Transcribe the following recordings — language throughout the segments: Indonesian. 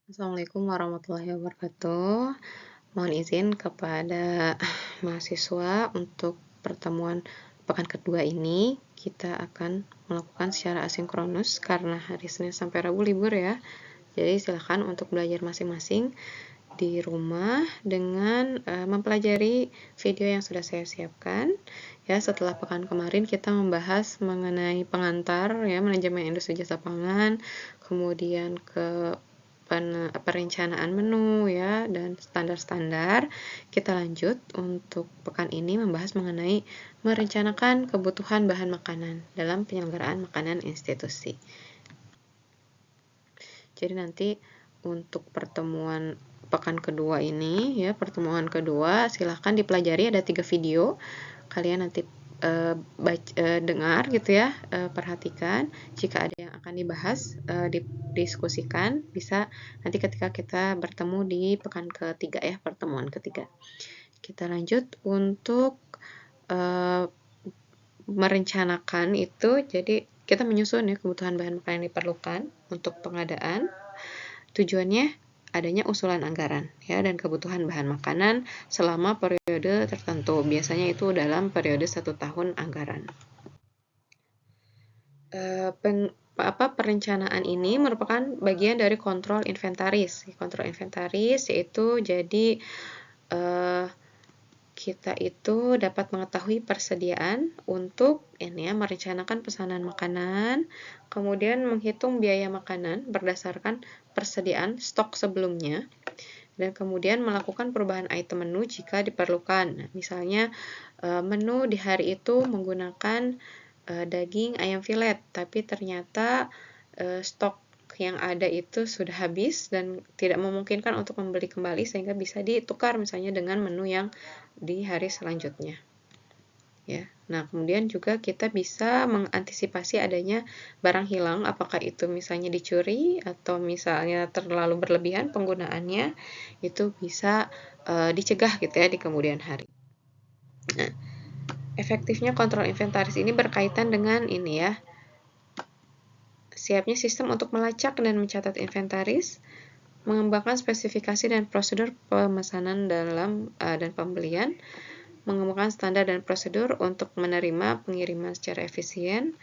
Assalamualaikum warahmatullahi wabarakatuh. Mohon izin kepada mahasiswa untuk pertemuan pekan kedua ini kita akan melakukan secara asinkronus karena hari Senin sampai Rabu libur ya. Jadi silakan untuk belajar masing-masing di rumah dengan mempelajari video yang sudah saya siapkan. Ya, setelah pekan kemarin kita membahas mengenai pengantar ya, manajemen industri jasa pangan, kemudian ke perencanaan menu ya dan standar-standar. Kita lanjut untuk pekan ini membahas mengenai merencanakan kebutuhan bahan makanan dalam penyelenggaraan makanan institusi. Jadi nanti untuk pertemuan pekan kedua ini ya, pertemuan kedua silahkan dipelajari, ada 3 video. Kalian nanti dengar gitu ya, perhatikan. Jika ada yang akan dibahas, didiskusikan, bisa nanti ketika kita bertemu di pekan ketiga ya, pertemuan ketiga. Kita lanjut untuk merencanakan itu, jadi kita menyusun ya kebutuhan bahan makanan yang diperlukan untuk pengadaan. Tujuannya adanya usulan anggaran ya dan kebutuhan bahan makanan selama periode tertentu. Biasanya itu dalam periode 1 tahun anggaran. Perencanaan ini merupakan bagian dari kontrol inventaris. Kontrol inventaris yaitu jadi kita itu dapat mengetahui persediaan untuk ini ya, merencanakan pesanan makanan, kemudian menghitung biaya makanan berdasarkan persediaan stok sebelumnya, dan kemudian melakukan perubahan item menu jika diperlukan. Nah, misalnya menu di hari itu menggunakan daging ayam filet, tapi ternyata stok yang ada itu sudah habis dan tidak memungkinkan untuk membeli kembali, sehingga bisa ditukar misalnya dengan menu yang di hari selanjutnya. Ya. Nah, kemudian juga kita bisa mengantisipasi adanya barang hilang, apakah itu misalnya dicuri atau misalnya terlalu berlebihan penggunaannya, itu bisa dicegah gitu ya di kemudian hari. Nah, efektifnya kontrol inventaris ini berkaitan dengan ini ya, siapnya sistem untuk melacak dan mencatat inventaris, mengembangkan spesifikasi dan prosedur pemesanan dan pembelian, mengembangkan standar dan prosedur untuk menerima pengiriman secara efisien.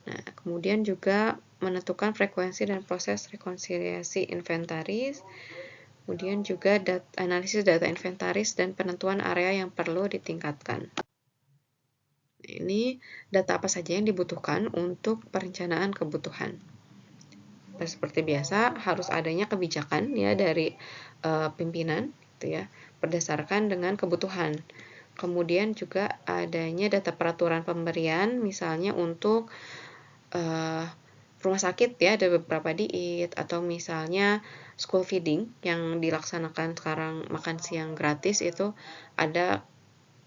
Nah, kemudian juga menentukan frekuensi dan proses rekonsiliasi inventaris. Kemudian juga analisis data inventaris dan penentuan area yang perlu ditingkatkan. Ini data apa saja yang dibutuhkan untuk perencanaan kebutuhan. Seperti biasa harus adanya kebijakan ya dari pimpinan gitu ya, berdasarkan dengan kebutuhan. Kemudian juga adanya data peraturan pemberian, misalnya untuk rumah sakit ya, ada beberapa diet, atau misalnya school feeding yang dilaksanakan sekarang, makan siang gratis, itu ada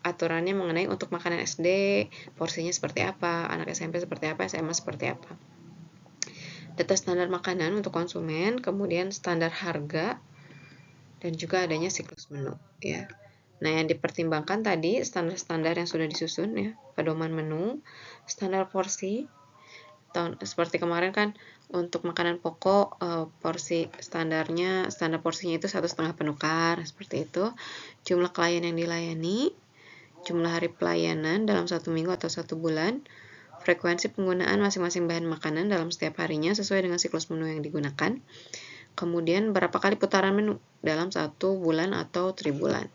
aturannya mengenai untuk makanan SD, porsinya seperti apa, anak SMP seperti apa, SMA seperti apa. Data standar makanan untuk konsumen, kemudian standar harga, dan juga adanya siklus menu ya. Nah, yang dipertimbangkan tadi standar-standar yang sudah disusun ya, pedoman menu, standar porsi. Seperti kemarin kan untuk makanan pokok standar porsinya itu 1,5 penukar seperti itu. Jumlah klien yang dilayani, jumlah hari pelayanan dalam 1 minggu atau 1 bulan, frekuensi penggunaan masing-masing bahan makanan dalam setiap harinya sesuai dengan siklus menu yang digunakan. Kemudian berapa kali putaran menu dalam 1 bulan atau tribulan.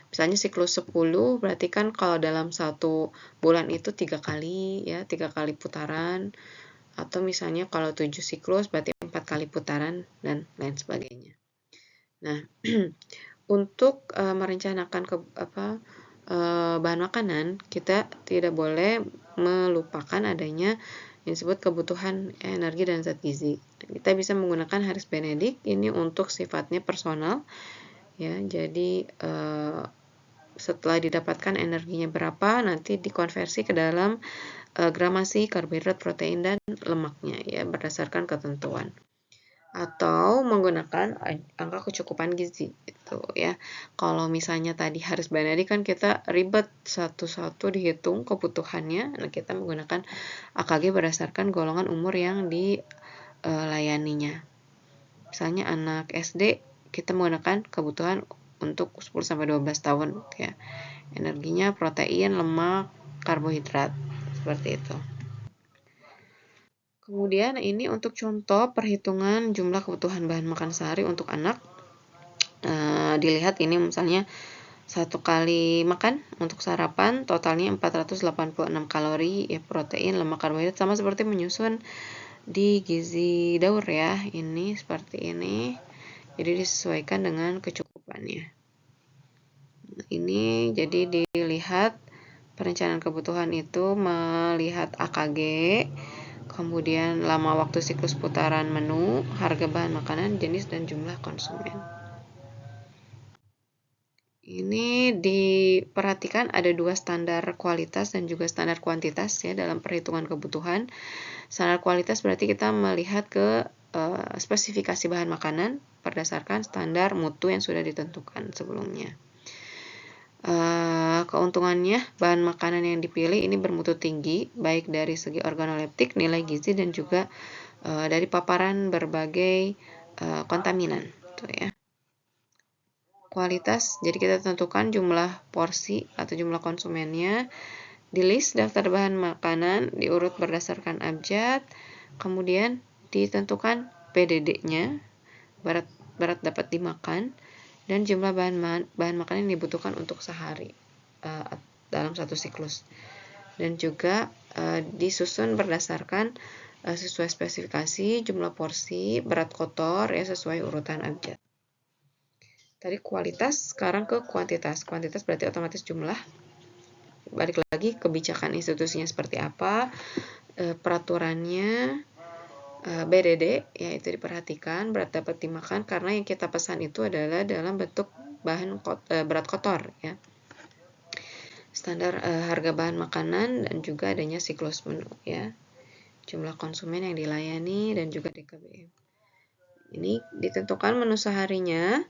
Misalnya siklus 10 berarti kan kalau dalam 1 bulan itu 3 kali ya, 3 kali putaran, atau misalnya kalau 7 siklus berarti 4 kali putaran dan lain sebagainya. Nah, untuk merencanakan bahan makanan, kita tidak boleh melupakan adanya yang disebut kebutuhan energi dan zat gizi. Kita bisa menggunakan Harris Benedict ini untuk sifatnya personal ya. Jadi setelah didapatkan energinya berapa, nanti dikonversi ke dalam gramasi karbohidrat, protein, dan lemaknya ya berdasarkan ketentuan. Atau menggunakan angka kecukupan gizi gitu ya. Kalau misalnya tadi Harris Benedict kan kita ribet satu-satu dihitung kebutuhannya. Nah, kita menggunakan AKG berdasarkan golongan umur yang dilayaninya. misalnya anak SD kita menggunakan kebutuhan untuk 10-12 tahun ya. Energinya protein, lemak, karbohidrat seperti itu. Kemudian ini untuk contoh perhitungan jumlah kebutuhan bahan makan sehari untuk anak. Dilihat ini misalnya 1 kali makan untuk sarapan totalnya 486 kalori ya, protein, lemak, karbohidrat, sama seperti menyusun di gizi daur ya. Ini seperti ini. Jadi disesuaikan dengan kecukupannya. Ini jadi dilihat perencanaan kebutuhan itu melihat AKG, kemudian lama waktu siklus putaran menu, harga bahan makanan, jenis dan jumlah konsumen. Ini diperhatikan ada 2 standar kualitas dan juga standar kuantitas ya dalam perhitungan kebutuhan. Standar kualitas berarti kita melihat ke spesifikasi bahan makanan berdasarkan standar mutu yang sudah ditentukan sebelumnya. Keuntungannya, bahan makanan yang dipilih ini bermutu tinggi, baik dari segi organoleptik, nilai gizi, dan juga dari paparan berbagai kontaminan. Tuh ya. Kualitas, jadi kita tentukan jumlah porsi atau jumlah konsumennya, di list daftar bahan makanan, diurut berdasarkan abjad, kemudian ditentukan PDD-nya, berat dapat dimakan, dan jumlah bahan makanan yang dibutuhkan untuk sehari dalam satu siklus. Dan juga disusun berdasarkan sesuai spesifikasi, jumlah porsi, berat kotor ya sesuai urutan abjad. Tadi kualitas, sekarang ke kuantitas. Kuantitas berarti otomatis jumlah. Balik lagi kebijakan institusinya seperti apa, peraturannya, BDD yaitu diperhatikan berat dapat dimakan karena yang kita pesan itu adalah dalam bentuk berat kotor ya. Standar harga bahan makanan dan juga adanya siklus menu ya. Jumlah konsumen yang dilayani dan juga DKBM. Ini ditentukan menu seharinya,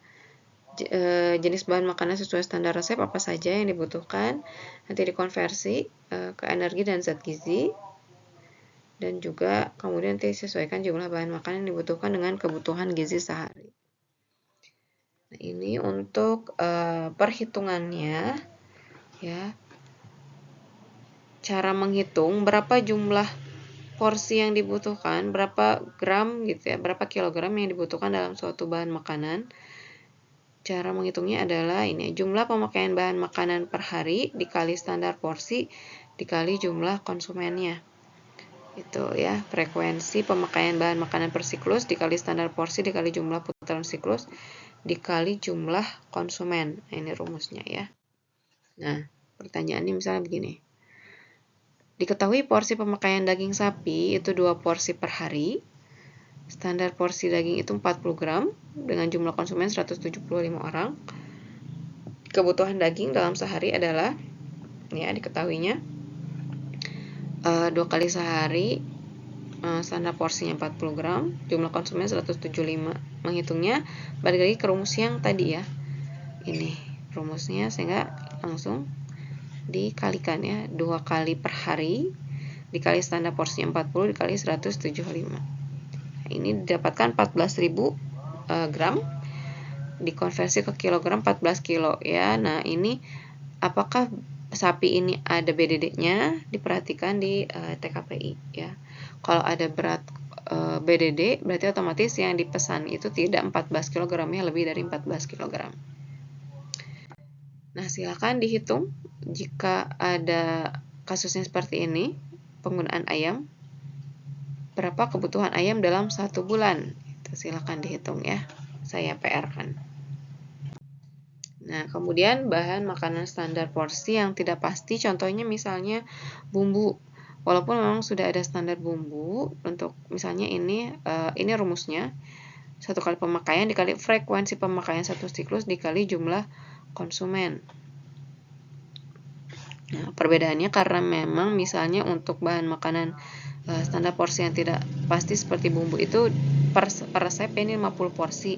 jenis bahan makanan sesuai standar resep apa saja yang dibutuhkan, nanti dikonversi ke energi dan zat gizi, dan juga kemudian disesuaikan jumlah bahan makanan yang dibutuhkan dengan kebutuhan gizi sehari. Nah, ini untuk perhitungannya ya. Cara menghitung berapa jumlah porsi yang dibutuhkan, berapa gram gitu ya, berapa kilogram yang dibutuhkan dalam suatu bahan makanan. Cara menghitungnya adalah ini, jumlah pemakaian bahan makanan per hari dikali standar porsi dikali jumlah konsumennya. Itu ya, frekuensi pemakaian bahan makanan per siklus dikali standar porsi dikali jumlah putaran siklus dikali jumlah konsumen. Nah, ini rumusnya ya. Nah, pertanyaannya misalnya begini. Diketahui porsi pemakaian daging sapi itu 2 porsi per hari. Standar porsi daging itu 40 gram dengan jumlah konsumen 175 orang. Kebutuhan daging dalam sehari adalah ya diketahuinya 2 kali sehari, standar porsinya 40 gram, jumlah konsumen 175. Menghitungnya balik lagi ke rumus yang tadi ya. Ini rumusnya sehingga langsung dikalikan ya, 2 kali per hari dikali standar porsinya 40 dikali 175. Ini didapatkan 14.000 gram, dikonversi ke kilogram 14 kilo ya. Nah, ini apakah sapi ini ada BDD-nya? Diperhatikan di TKPI ya. Kalau ada berat BDD berarti otomatis yang dipesan itu tidak 14 kg ya, lebih dari 14 kg. Nah, silakan dihitung jika ada kasusnya seperti ini, penggunaan ayam. Berapa kebutuhan ayam dalam 1 bulan? Itu silakan dihitung ya. Saya PR-kan. Nah, kemudian bahan makanan standar porsi yang tidak pasti, contohnya misalnya bumbu. Walaupun memang sudah ada standar bumbu, untuk misalnya ini rumusnya, 1 kali pemakaian dikali frekuensi pemakaian 1 siklus dikali jumlah konsumen. Nah, perbedaannya karena memang misalnya untuk bahan makanan standar porsi yang tidak pasti seperti bumbu itu per resep ini 50 porsi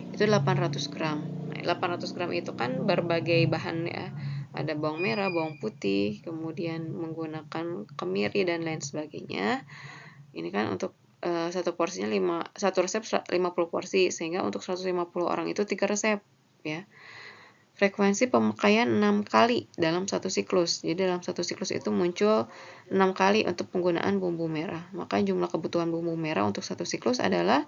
itu 800 gram. Nah, 800 gram itu kan berbagai bahan ya. Ada bawang merah, bawang putih, kemudian menggunakan kemiri dan lain sebagainya. Ini kan untuk satu porsinya satu resep 50 porsi, sehingga untuk 150 orang itu 3 resep ya. Frekuensi pemakaian 6 kali dalam satu siklus. Jadi dalam satu siklus itu muncul 6 kali untuk penggunaan bumbu merah. Maka jumlah kebutuhan bumbu merah untuk satu siklus adalah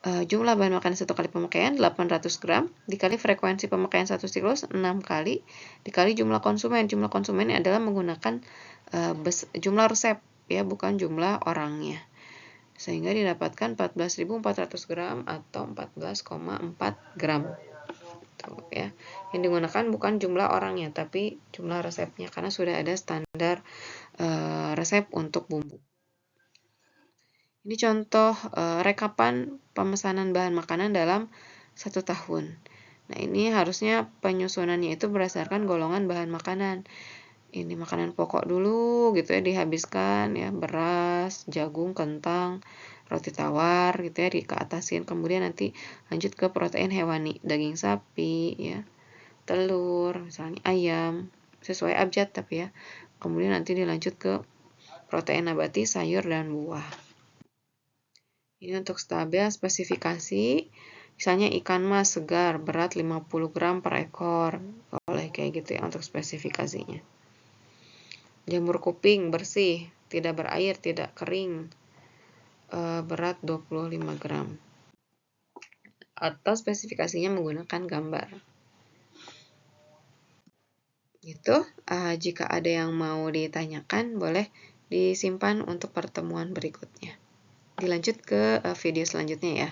jumlah bahan makanan satu kali pemakaian 800 gram dikali frekuensi pemakaian satu siklus 6 kali dikali jumlah konsumen. Jumlah konsumen adalah menggunakan jumlah resep ya, bukan jumlah orangnya. Sehingga didapatkan 14.400 gram atau 14,4 gram. Tuh, ya. Yang digunakan bukan jumlah orangnya tapi jumlah resepnya karena sudah ada standar resep untuk bumbu. Ini contoh rekapan pemesanan bahan makanan dalam 1 tahun. Nah, ini harusnya penyusunannya itu berdasarkan golongan bahan makanan. Ini makanan pokok dulu gitu ya, dihabiskan ya, beras, jagung, kentang, roti tawar gitu ya, dikeatasin. Kemudian nanti lanjut ke protein hewani, daging sapi ya, telur, misalnya ayam, sesuai abjad tapi ya. Kemudian nanti dilanjut ke protein nabati, sayur dan buah. Ini untuk stabil spesifikasi, misalnya ikan mas segar berat 50 gram per ekor, boleh kayak gitu ya untuk spesifikasinya. Jamur kuping bersih, tidak berair, tidak kering, berat 25 gram. Atau spesifikasinya menggunakan gambar. Gitu, jika ada yang mau ditanyakan, boleh disimpan untuk pertemuan berikutnya. Dilanjut ke video selanjutnya ya.